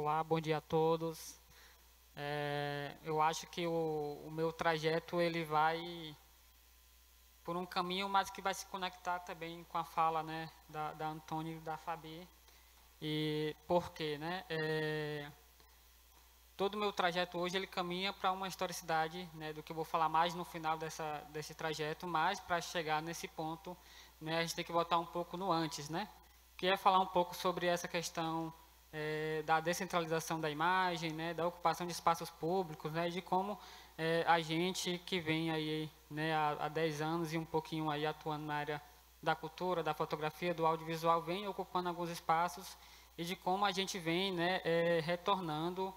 Olá, bom dia a todos. Eu acho que o meu trajeto ele vai por um caminho, mas que vai se conectar também com a fala, né, da Antônia e da Fabi. E por quê, né? Todo o meu trajeto hoje ele caminha para uma historicidade, né, do que eu vou falar mais no final desse trajeto, mas para chegar nesse ponto, né, a gente tem que voltar um pouco no antes, né? Que é falar um pouco sobre essa questão da descentralização da imagem, né, da ocupação de espaços públicos, né, de como a gente que vem aí, né, há 10 anos e um pouquinho aí atuando na área da cultura, da fotografia, do audiovisual, vem ocupando alguns espaços e de como a gente vem, né, retornando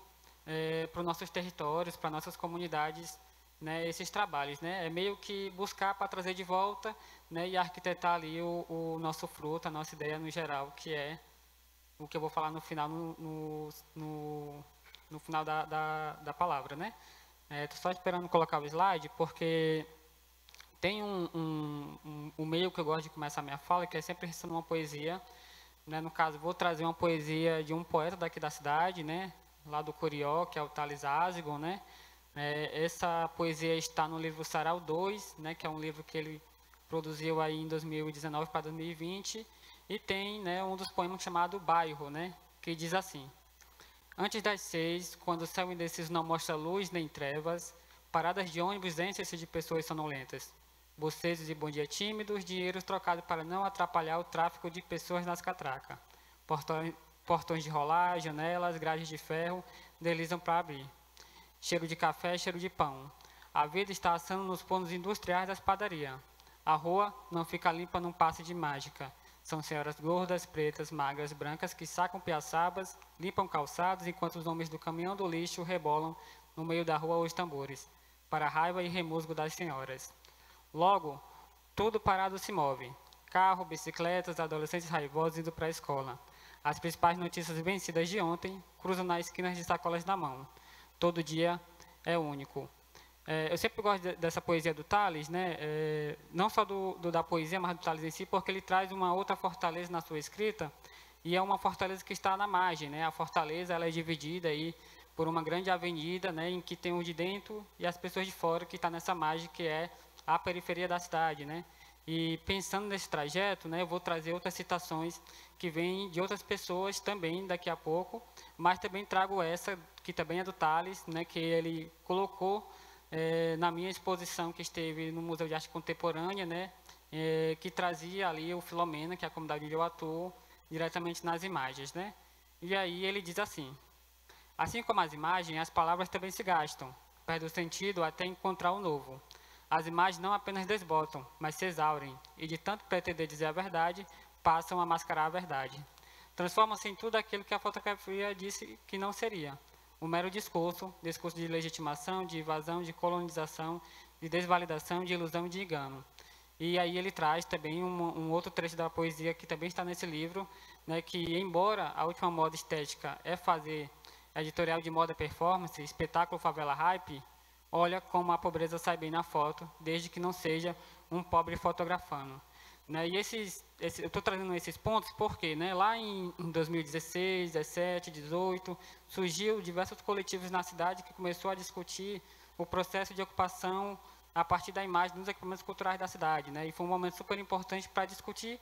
para os nossos territórios, para nossas comunidades, né, esses trabalhos, né, é meio que buscar para trazer de volta, né, e arquitetar ali o nosso fruto, a nossa ideia no geral, que é o que eu vou falar no final, no final da palavra, né. Estou só esperando colocar o slide, porque tem um meio que eu gosto de começar a minha fala, que é sempre recitando uma poesia, né, no caso, vou trazer uma poesia de um poeta daqui da cidade, né, lá do Curió, que é o Thales Azigon, né. Essa poesia está no livro Sarau 2, né, que é um livro que ele produziu aí em 2019 para 2020, e tem, né, um dos poemas chamado Bairro, né, que diz assim: Antes das 6, quando o céu indeciso não mostra luz nem trevas, paradas de ônibus enchem-se de pessoas sonolentas. Bocejos e bom dia tímidos, dinheiro trocado para não atrapalhar o tráfego de pessoas nas catracas. Portões de rolar, janelas, grades de ferro, deslizam para abrir. Cheiro de café, cheiro de pão. A vida está assando nos fornos industriais das padarias. A rua não fica limpa num passe de mágica. São senhoras gordas, pretas, magras, brancas que sacam piaçabas, limpam calçados, enquanto os homens do caminhão do lixo rebolam no meio da rua os tambores, para a raiva e remusgo das senhoras. Logo, tudo parado se move. Carro, bicicletas, adolescentes raivosos indo para a escola. As principais notícias vencidas de ontem cruzam nas esquinas de sacolas na mão. Todo dia é único. Eu sempre gosto dessa poesia do Thales, né? Não só da poesia, mas do Thales em si, porque ele traz uma outra fortaleza na sua escrita, e é uma fortaleza que está na margem, né? A fortaleza ela é dividida aí por uma grande avenida, né, em que tem os de dentro e as pessoas de fora, que está nessa margem, que é a periferia da cidade, né? E pensando nesse trajeto, né, eu vou trazer outras citações que vêm de outras pessoas também daqui a pouco, mas também trago essa, que também é do Thales, né, que ele colocou na minha exposição que esteve no Museu de Arte Contemporânea, né, que trazia ali o Filomena, que é a comunidade onde eu atuo, diretamente nas imagens, né? E aí ele diz assim como as imagens, as palavras também se gastam, perdem o sentido até encontrar o novo. As imagens não apenas desbotam, mas se exaurem, e de tanto pretender dizer a verdade, passam a mascarar a verdade. Transformam-se em tudo aquilo que a fotografia disse que não seria. Um mero discurso de legitimação, de invasão, de colonização, de desvalidação, de ilusão e de engano. E aí ele traz também um outro trecho da poesia que também está nesse livro, né, que embora a última moda estética é fazer editorial de moda performance, espetáculo favela hype, olha como a pobreza sai bem na foto, desde que não seja um pobre fotografando. Né? E eu estou trazendo esses pontos porque, né, lá em 2016, 17, 18, surgiu diversos coletivos na cidade que começou a discutir o processo de ocupação a partir da imagem dos equipamentos culturais da cidade. Né? E foi um momento super importante para discutir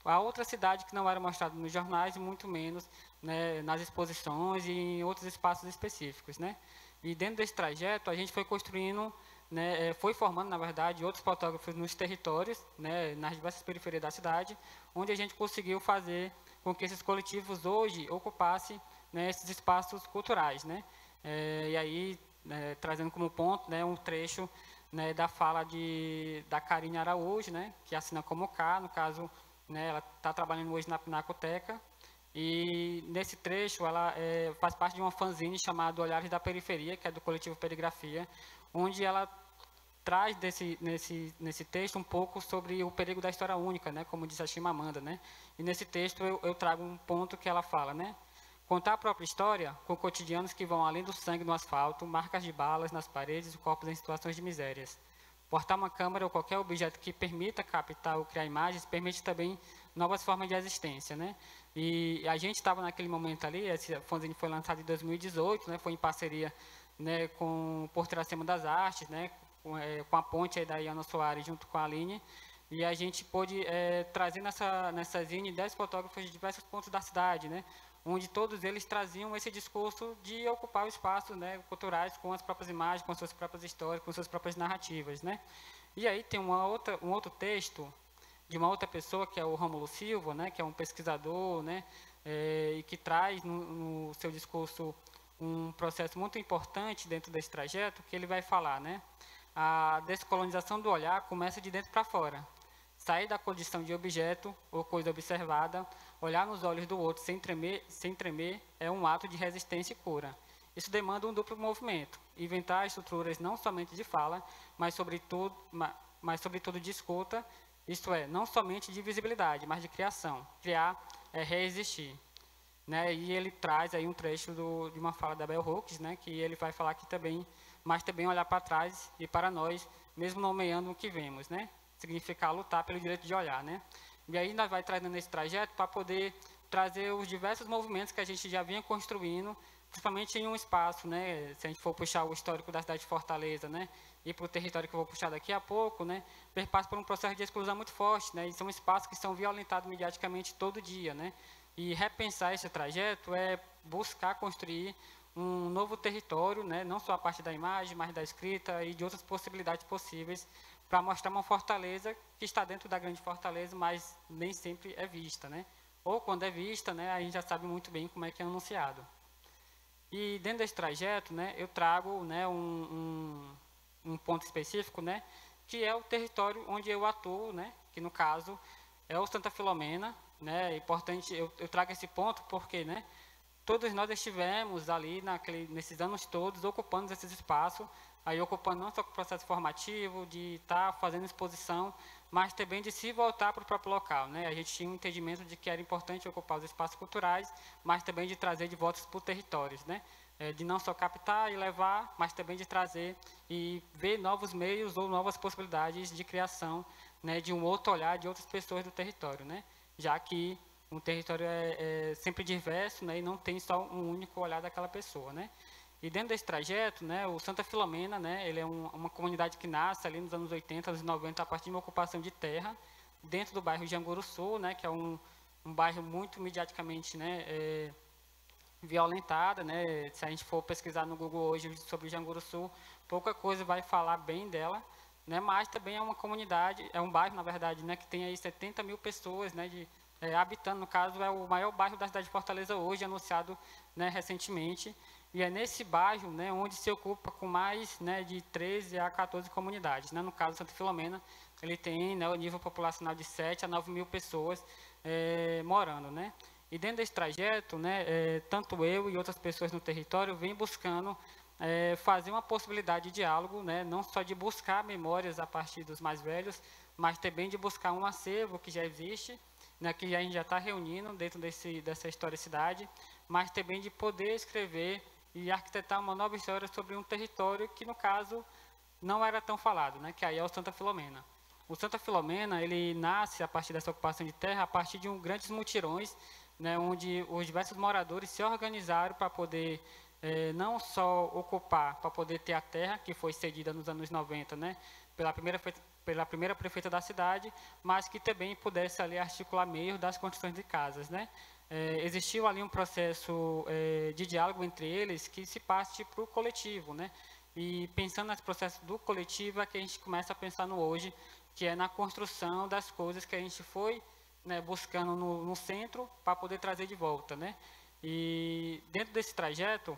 a outra cidade que não era mostrada nos jornais, e muito menos, né, nas exposições e em outros espaços específicos. Né? E dentro desse trajeto, a gente foi construindo, né, foi formando, na verdade, outros fotógrafos nos territórios, né, nas diversas periferias da cidade, onde a gente conseguiu fazer com que esses coletivos hoje ocupassem, né, esses espaços culturais. Né? E aí, trazendo como ponto, né, um trecho, né, da fala da Karine Araújo, né, que assina como K, no caso, né, ela está trabalhando hoje na Pinacoteca, e nesse trecho ela faz parte de uma fanzine chamada Olhares da Periferia, que é do coletivo Perigrafia, onde ela traz nesse texto um pouco sobre o perigo da história única, né, como diz a Chimamanda, né? E nesse texto eu trago um ponto que ela fala, né? Contar a própria história com cotidianos que vão além do sangue no asfalto, marcas de balas nas paredes e corpos em situações de misérias. Portar uma câmera ou qualquer objeto que permita captar ou criar imagens permite também novas formas de existência, né? E a gente estava naquele momento ali, esse fanzine foi lançado em 2018, né, foi em parceria, né, com Por Tracema das Artes, né, com a ponte aí da Iana Soares junto com a Aline, e a gente pôde trazer nessa zine 10 fotógrafos de diversos pontos da cidade, né, onde todos eles traziam esse discurso de ocupar espaços, né, culturais com as próprias imagens, com suas próprias histórias, com suas próprias narrativas, né. E aí tem um outro texto de uma outra pessoa, que é o Rômulo Silva, né, que é um pesquisador, né, e que traz no seu discurso um processo muito importante dentro desse trajeto, que ele vai falar, né, a descolonização do olhar começa de dentro para fora. Sair da condição de objeto ou coisa observada, olhar nos olhos do outro sem tremer é um ato de resistência e cura. Isso demanda um duplo movimento, inventar estruturas não somente de fala, mas sobretudo de escuta, isto é, não somente de visibilidade, mas de criação. Criar é reexistir. Né? E ele traz aí um trecho de uma fala da Bell Hooks, né? Que ele vai falar que também, mas também olhar para trás e para nós, mesmo nomeando o que vemos, né? Significa lutar pelo direito de olhar, né? E aí nós vai trazendo nesse trajeto para poder trazer os diversos movimentos que a gente já vinha construindo, principalmente em um espaço, né? Se a gente for puxar o histórico da cidade de Fortaleza, né? E para o território que eu vou puxar daqui a pouco, né? Perpassa por um processo de exclusão muito forte, né? E são espaços que são violentados mediaticamente todo dia, né? E repensar esse trajeto é buscar construir um novo território, né? Não só a parte da imagem, mas da escrita e de outras possibilidades possíveis para mostrar uma Fortaleza que está dentro da grande Fortaleza, mas nem sempre é vista, né? Ou quando é vista, né? A gente já sabe muito bem como é que é anunciado. E dentro desse trajeto, né? Eu trago, né? Um ponto específico, né? Que é o território onde eu atuo, né? Que no caso é o Santa Filomena, né? É importante, eu trago esse ponto porque, né? Todos nós estivemos ali nesses anos todos ocupando esses espaços, aí ocupando não só o processo formativo, de estar fazendo exposição, mas também de se voltar para o próprio local, né? A gente tinha um entendimento de que era importante ocupar os espaços culturais, mas também de trazer de volta para os territórios, né? De não só captar e levar, mas também de trazer e ver novos meios ou novas possibilidades de criação, né? De um outro olhar de outras pessoas do território, né? Já que um território é sempre diverso, né, e não tem só um único olhar daquela pessoa, né. E dentro desse trajeto, né, o Santa Filomena, né, ele é uma comunidade que nasce ali nos anos 80, anos 90, a partir de uma ocupação de terra, dentro do bairro de Anguruçu, né, que é um bairro muito mediaticamente, né, violentada, né. Se a gente for pesquisar no Google hoje sobre Janguruçu, pouca coisa vai falar bem dela, né, mas também é uma comunidade, é um bairro, na verdade, né, que tem aí 70 mil pessoas, né, habitando, no caso, é o maior bairro da cidade de Fortaleza hoje, anunciado, né, recentemente, e é nesse bairro, né, onde se ocupa com mais, né, de 13 a 14 comunidades, né, no caso, Santa Filomena, ele tem, né, o nível populacional de 7 a 9 mil pessoas morando, né, e dentro desse trajeto, né, tanto eu e outras pessoas no território vêm buscando fazer uma possibilidade de diálogo, né, não só de buscar memórias a partir dos mais velhos, mas também de buscar um acervo que já existe, né, que a gente já está reunindo dentro dessa historicidade, mas também de poder escrever e arquitetar uma nova história sobre um território que, no caso, não era tão falado, né, que aí é o Santa Filomena. O Santa Filomena, ele nasce a partir dessa ocupação de terra, a partir de grandes mutirões, né, onde os diversos moradores se organizaram para poder não só ocupar, para poder ter a terra, que foi cedida nos anos 90, né, pela primeira prefeita da cidade, mas que também pudesse ali articular meios das construções de casas, né. Existiu ali um processo de diálogo entre eles que se parte para o coletivo, né, e pensando nesse processo do coletivo é que a gente começa a pensar no hoje, que é na construção das coisas que a gente foi, né, buscando no centro para poder trazer de volta, né. E dentro desse trajeto,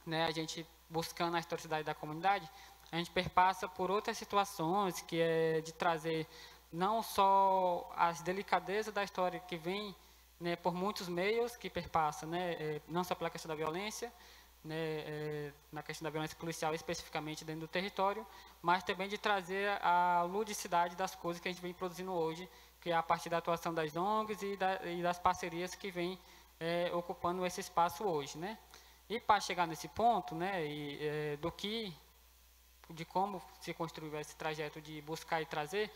né, a gente buscando a historicidade da comunidade, a gente perpassa por outras situações, que é de trazer não só as delicadezas da história que vem, né, por muitos meios, que perpassa, né, não só pela questão da violência, né, na questão da violência policial especificamente dentro do território, mas também de trazer a ludicidade das coisas que a gente vem produzindo hoje, que é a partir da atuação das ONGs e das parcerias que vem ocupando esse espaço hoje, né. E para chegar nesse ponto, né, de como se construiu esse trajeto de buscar e trazer,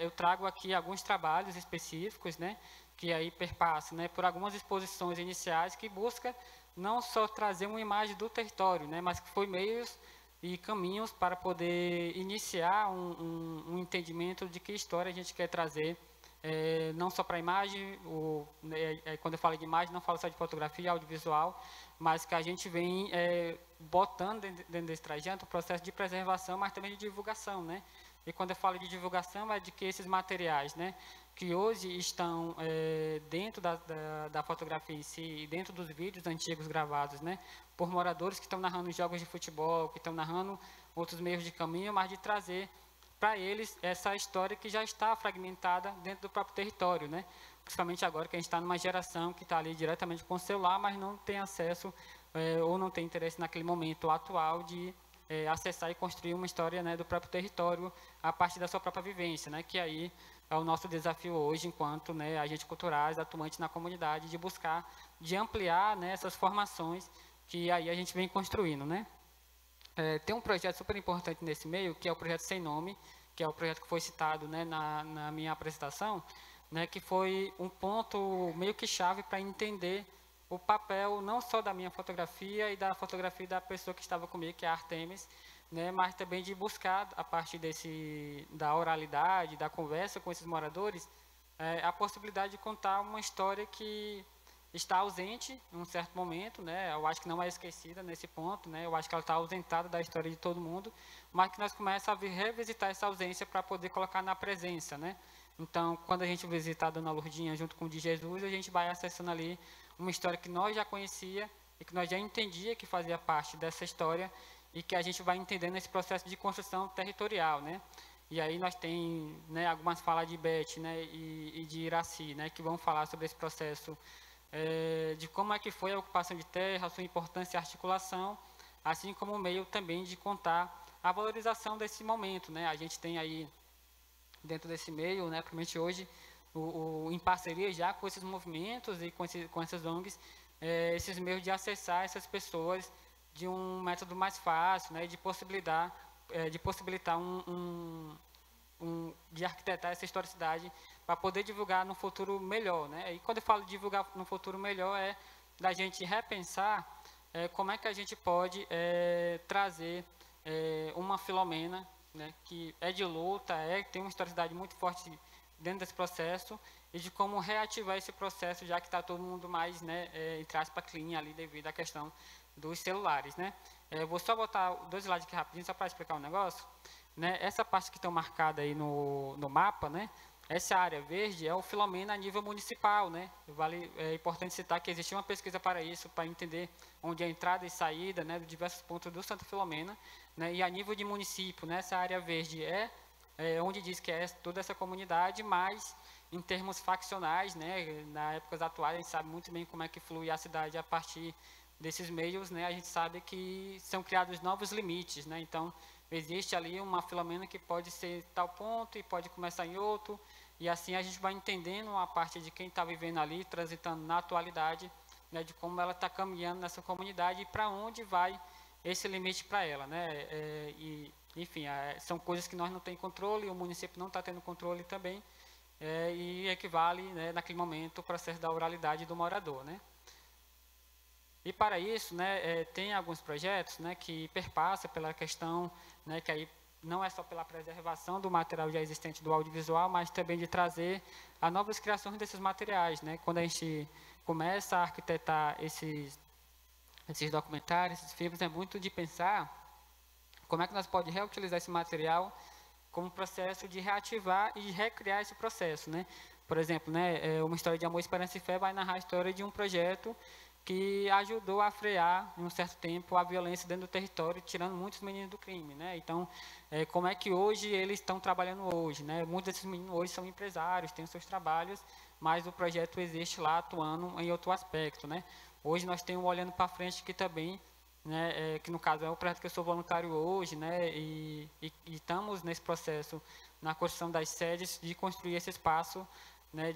eu trago aqui alguns trabalhos específicos, né, que aí perpassam, né, por algumas exposições iniciais que busca não só trazer uma imagem do território, né, mas que foi meios e caminhos para poder iniciar um entendimento de que história a gente quer trazer, não só para a imagem, quando eu falo de imagem, não falo só de fotografia, audiovisual, mas que a gente vem botando dentro desse trajeto o processo de preservação, mas também de divulgação, né? E quando eu falo de divulgação, é de que esses materiais, né, que hoje estão dentro da fotografia em si, dentro dos vídeos antigos gravados, né, por moradores que estão narrando jogos de futebol, que estão narrando outros meios de caminho, mas de trazer para eles essa história que já está fragmentada dentro do próprio território, né? Principalmente agora que a gente está numa geração que está ali diretamente com o celular, mas não tem acesso ou não tem interesse naquele momento atual de acessar e construir uma história, né, do próprio território a partir da sua própria vivência, né? Que aí é o nosso desafio hoje, enquanto, né, agentes culturais atuantes na comunidade, de buscar, de ampliar, né, essas formações que aí a gente vem construindo, né? Tem um projeto super importante nesse meio, que é o projeto Sem Nome, que é o projeto que foi citado, né, na minha apresentação, né, que foi um ponto meio que chave para entender o papel não só da minha fotografia e da fotografia da pessoa que estava comigo, que é a Artemis, né, mas também de buscar, a partir da oralidade, da conversa com esses moradores, a possibilidade de contar uma história que está ausente em um certo momento, né? Eu acho que não é esquecida nesse ponto, né? Eu acho que ela está ausentada da história de todo mundo, mas que nós começamos a revisitar essa ausência para poder colocar na presença, né? Então, quando a gente visita a Dona Lourdinha junto com o de Jesus, a gente vai acessando ali uma história que nós já conhecia e que nós já entendia que fazia parte dessa história e que a gente vai entendendo esse processo de construção territorial, né? E aí nós tem, né, algumas falas de Beth, né, e de Iraci, né, que vão falar sobre esse processo de como é que foi a ocupação de terra, a sua importância e articulação, assim como o meio também de contar a valorização desse momento, né? A gente tem aí, dentro desse meio, né, principalmente hoje, em parceria já com esses movimentos e com essas ONGs, esses meios de acessar essas pessoas de um método mais fácil, né, de possibilitar de arquitetar essa historicidade para poder divulgar no futuro melhor, né? E quando eu falo de divulgar no futuro melhor, é da gente repensar como é que a gente pode trazer uma Filomena, né, que é de luta, tem uma historicidade muito forte dentro desse processo, e de como reativar esse processo, já que está todo mundo mais, né, entre aspas, clean ali, devido à questão dos celulares, né? Vou só botar 2 slides aqui rapidinho, só para explicar um negócio. Né, essa parte que estão marcada aí no mapa, né, essa área verde é o Filomena a nível municipal, né? É importante citar que existe uma pesquisa para isso, para entender onde é a entrada e saída, né, de diversos pontos do Santa Filomena, né, e a nível de município, né, essa área verde onde diz que é toda essa comunidade, mas em termos faccionais, né, na épocas atuais, a gente sabe muito bem como é que flui a cidade a partir desses meios, né, a gente sabe que são criados novos limites, né, então existe ali uma Filomena que pode ser tal ponto e pode começar em outro, e assim a gente vai entendendo a parte de quem está vivendo ali, transitando na atualidade, né, de como ela está caminhando nessa comunidade e para onde vai esse limite para ela, né, enfim, são coisas que nós não temos controle, o município não está tendo controle também, e equivale, né, naquele momento, o processo da oralidade do morador, né. E para isso, né, tem alguns projetos, né, que perpassam pela questão, né, que aí não é só pela preservação do material já existente do audiovisual, mas também de trazer a novas criações desses materiais, né? Quando a gente começa a arquitetar esses documentários, esses filmes, é muito de pensar como é que nós podemos reutilizar esse material como processo de reativar e recriar esse processo, né? Por exemplo, né, uma história de amor, esperança e fé vai narrar a história de um projeto que ajudou a frear, em um certo tempo, a violência dentro do território, tirando muitos meninos do crime, né? Então, como é que hoje eles estão trabalhando hoje, né? Muitos desses meninos hoje são empresários, têm os seus trabalhos, mas o projeto existe lá atuando em outro aspecto, né? Hoje nós temos Olhando para Frente, que também, né, que no caso é o projeto que eu sou voluntário hoje, né? E estamos nesse processo, na construção das sedes, de construir esse espaço, né,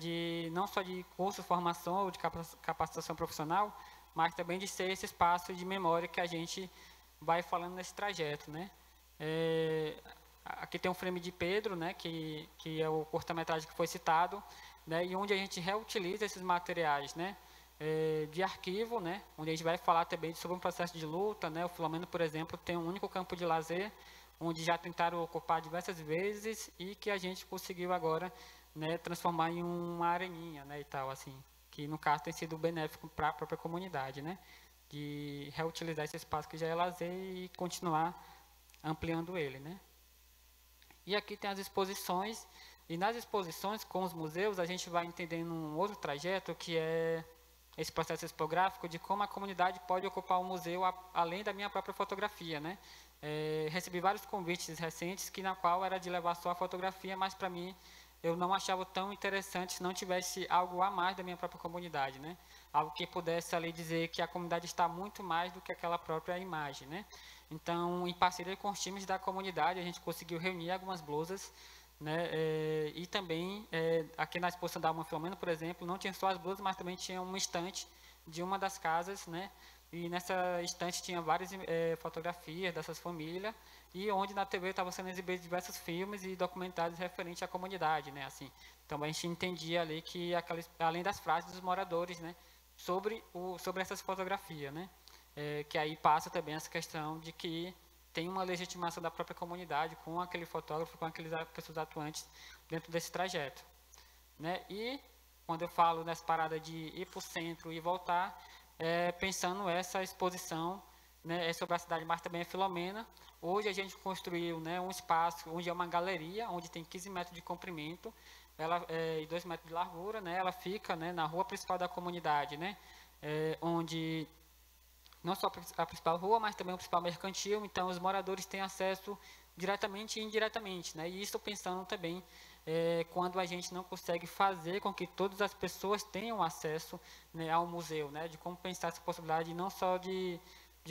não só de curso, formação ou de capacitação profissional, mas também de ser esse espaço de memória que a gente vai falando nesse trajeto, né. aqui tem um frame de Pedro, né, que é o curta-metragem que foi citado, né, e onde a gente reutiliza esses materiais, né, de arquivo, né, onde a gente vai falar também sobre um processo de luta, né, o Filomeno, por exemplo, tem um único campo de lazer, onde já tentaram ocupar diversas vezes e que a gente conseguiu agora, né, transformar em uma areninha, né, e tal, assim, que no caso tem sido benéfico para a própria comunidade, né, de reutilizar esse espaço que já é lazer e continuar ampliando ele, né. E aqui tem as exposições, e nas exposições com os museus a gente vai entendendo um outro trajeto que é esse processo expográfico de como a comunidade pode ocupar o museu além da minha própria fotografia, né? Recebi vários convites recentes que na qual era de levar só a fotografia, mas para mim eu não achava tão interessante se não tivesse algo a mais da minha própria comunidade, né? Algo que pudesse ali dizer que a comunidade está muito mais do que aquela própria imagem, né? Então, em parceria com os times da comunidade, a gente conseguiu reunir algumas blusas, né? E também, aqui na exposição da Alma Filomeno, por exemplo, não tinha só as blusas, mas também tinha uma estante de uma das casas, né? E nessa estante tinha várias fotografias dessas famílias, e onde na TV estavam sendo exibidos diversos filmes e documentários referentes à comunidade, né? Assim, então a gente entendia ali que, além das frases dos moradores, né? Sobre essas fotografias, né? Que aí passa também essa questão de que tem uma legitimação da própria comunidade com aquele fotógrafo, com aqueles pessoas atuantes dentro desse trajeto, né? E quando eu falo nessa parada de ir para o centro e voltar, pensando essa exposição, né, sobre a cidade, mas também a Filomena. Hoje a gente construiu, né, um espaço onde é uma galeria, onde tem 15 metros de comprimento, e 2 metros de largura, né? Ela fica, né, na rua principal da comunidade, né? Onde não só a principal rua, mas também o principal mercantil, então os moradores têm acesso diretamente e indiretamente, né? E isso pensando também quando a gente não consegue fazer com que todas as pessoas tenham acesso, né, ao museu, né? De como pensar essa possibilidade não só de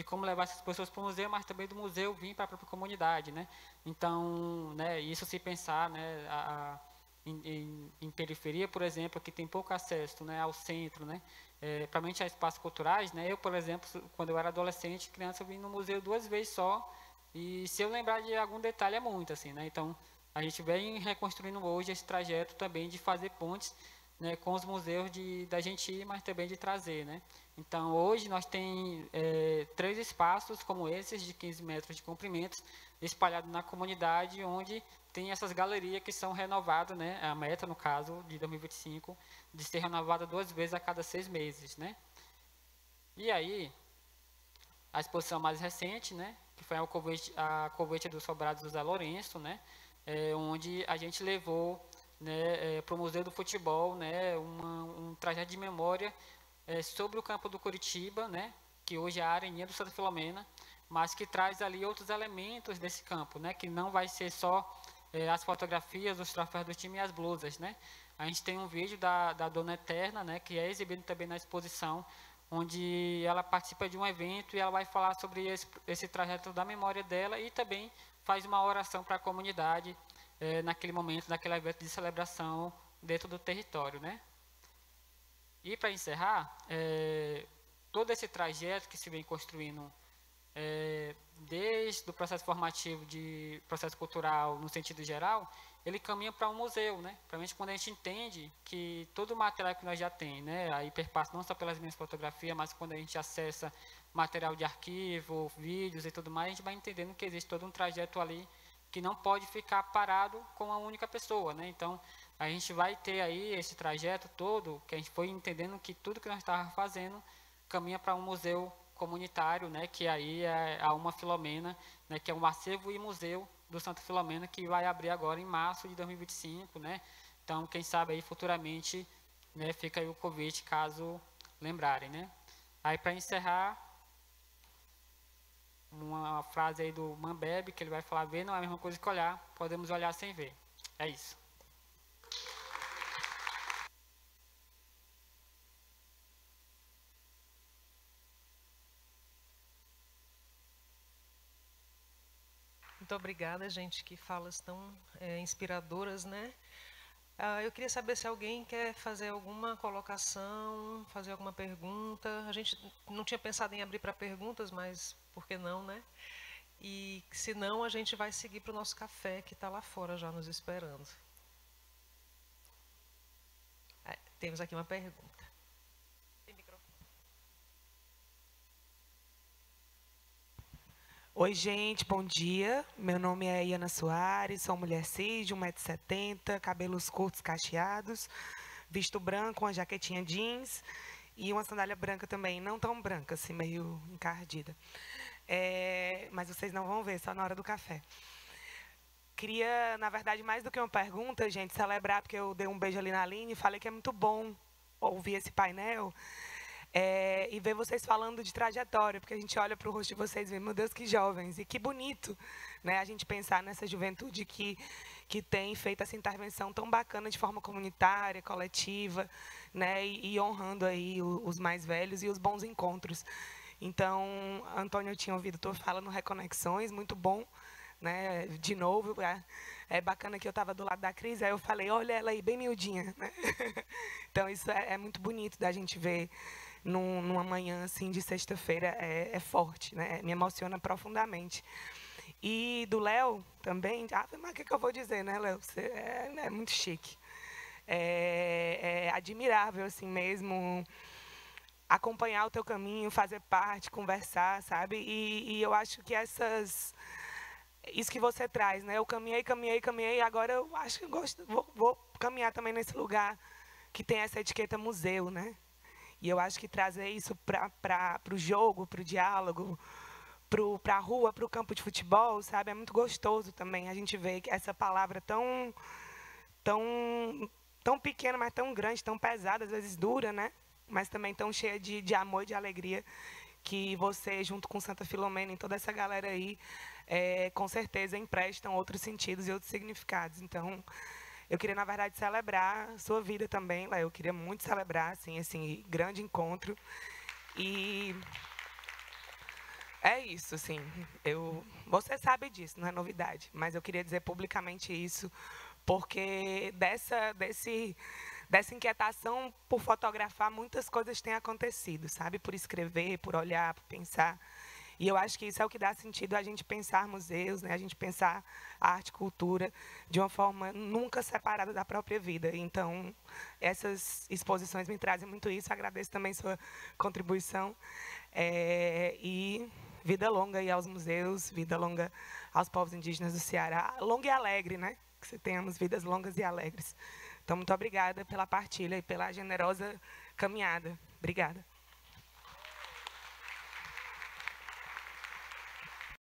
como levar essas pessoas para o museu, mas também do museu vir para a própria comunidade, né? Então, né, isso se pensar, né, em periferia, por exemplo, que tem pouco acesso, né, ao centro, né, principalmente a espaços culturais, né, eu, por exemplo, quando eu era adolescente, criança, eu vim no museu 2 vezes só, e se eu lembrar de algum detalhe é muito, assim, né, então a gente vem reconstruindo hoje esse trajeto também de fazer pontes, né, com os museus da gente ir, mas também de trazer, né. Então, hoje nós tem 3 espaços como esses, de 15 metros de comprimento, espalhados na comunidade, onde tem essas galerias que são renovadas, né, a meta, no caso, de 2025, de ser renovada 2 vezes a cada 6 meses, né. E aí, a exposição mais recente, né, que foi a convite dos Sobrados do Zé Lourenço, né, onde a gente levou, né, para o Museu do Futebol, né, um trajeto de memória sobre o campo do Curitiba, né, que hoje é a Areninha do Santa Filomena, mas que traz ali outros elementos desse campo, né, que não vai ser só as fotografias, os troféus do time e as blusas, né. A gente tem um vídeo da Dona Eterna, né, que é exibido também na exposição, onde ela participa de um evento e ela vai falar sobre esse trajeto da memória dela e também faz uma oração para a comunidade naquele momento, naquele evento de celebração dentro do território, né. E para encerrar, todo esse trajeto que se vem construindo desde o processo formativo de processo cultural no sentido geral, ele caminha para um museu, né? Principalmente quando a gente entende que todo o material que nós já tem, né? Aí perpassa não só pelas minhas fotografias, mas quando a gente acessa material de arquivo, vídeos e tudo mais, a gente vai entendendo que existe todo um trajeto ali que não pode ficar parado com uma única pessoa, né? Então, a gente vai ter aí esse trajeto todo, que a gente foi entendendo que tudo que nós estávamos fazendo caminha para um museu comunitário, né, que aí é a Uma Filomena, né, que é um acervo e museu do Santa Filomena, que vai abrir agora em março de 2025, né, então quem sabe aí futuramente, né, fica aí o convite caso lembrarem, né. Aí para encerrar, uma frase aí do Mambebe, que ele vai falar, ver não é a mesma coisa que olhar, podemos olhar sem ver, é isso. Muito obrigada, gente, que falas tão inspiradoras, né? Eu queria saber se alguém quer fazer alguma colocação, fazer alguma pergunta. A gente não tinha pensado em abrir para perguntas, mas por que não, né? E, se não, a gente vai seguir para o nosso café, que está lá fora já nos esperando. Temos aqui uma pergunta. Tem microfone. Oi, gente, bom dia. Meu nome é Iana Soares, sou mulher cis, de 1,70 m, cabelos curtos cacheados, visto branco, uma jaquetinha jeans e uma sandália branca também, não tão branca, assim, meio encardida. Mas vocês não vão ver, só na hora do café. Queria, na verdade, mais do que uma pergunta, gente, celebrar, porque eu dei um beijo ali na Aline e falei que é muito bom ouvir esse painel e ver vocês falando de trajetória, porque a gente olha para o rosto de vocês e vê, meu Deus, que jovens, e que bonito, né, a gente pensar nessa juventude que tem feito essa intervenção tão bacana de forma comunitária, coletiva, né, e honrando aí os mais velhos e os bons encontros. Então, Antônio, eu tinha ouvido tua fala no Reconexões, muito bom, né? De novo, é bacana que eu estava do lado da Cris, aí eu falei, olha ela aí, bem miudinha, né? Então, isso é muito bonito da gente ver numa manhã assim de sexta-feira, é forte, né? Me emociona profundamente. E do Léo também, mas o que eu vou dizer, né, Léo? Você é muito chique. É admirável, assim mesmo, acompanhar o teu caminho, fazer parte, conversar, sabe? E eu acho que isso que você traz, né? Eu caminhei, e agora eu acho que vou caminhar também nesse lugar que tem essa etiqueta museu, né? E eu acho que trazer isso para o jogo, para o diálogo, para a rua, para o campo de futebol, sabe? É muito gostoso também a gente ver essa palavra tão pequena, mas tão grande, tão pesada, às vezes dura, né? Mas também tão cheia de amor e de alegria, que você, junto com Santa Filomena e toda essa galera aí, com certeza emprestam outros sentidos e outros significados. Então, eu queria, na verdade, celebrar a sua vida também, Léo. Eu queria muito celebrar assim, esse grande encontro. E é isso, assim. Você sabe disso, não é novidade, mas eu queria dizer publicamente isso, porque dessa inquietação por fotografar, muitas coisas têm acontecido, sabe? Por escrever, por olhar, por pensar. E eu acho que isso é o que dá sentido a gente pensar museus, né? A gente pensar arte e cultura de uma forma nunca separada da própria vida. Então, essas exposições me trazem muito isso. Agradeço também sua contribuição. E vida longa aí aos museus, vida longa aos povos indígenas do Ceará. Longa e alegre, né? Que tenhamos vidas longas e alegres. Então, muito obrigada pela partilha e pela generosa caminhada. Obrigada.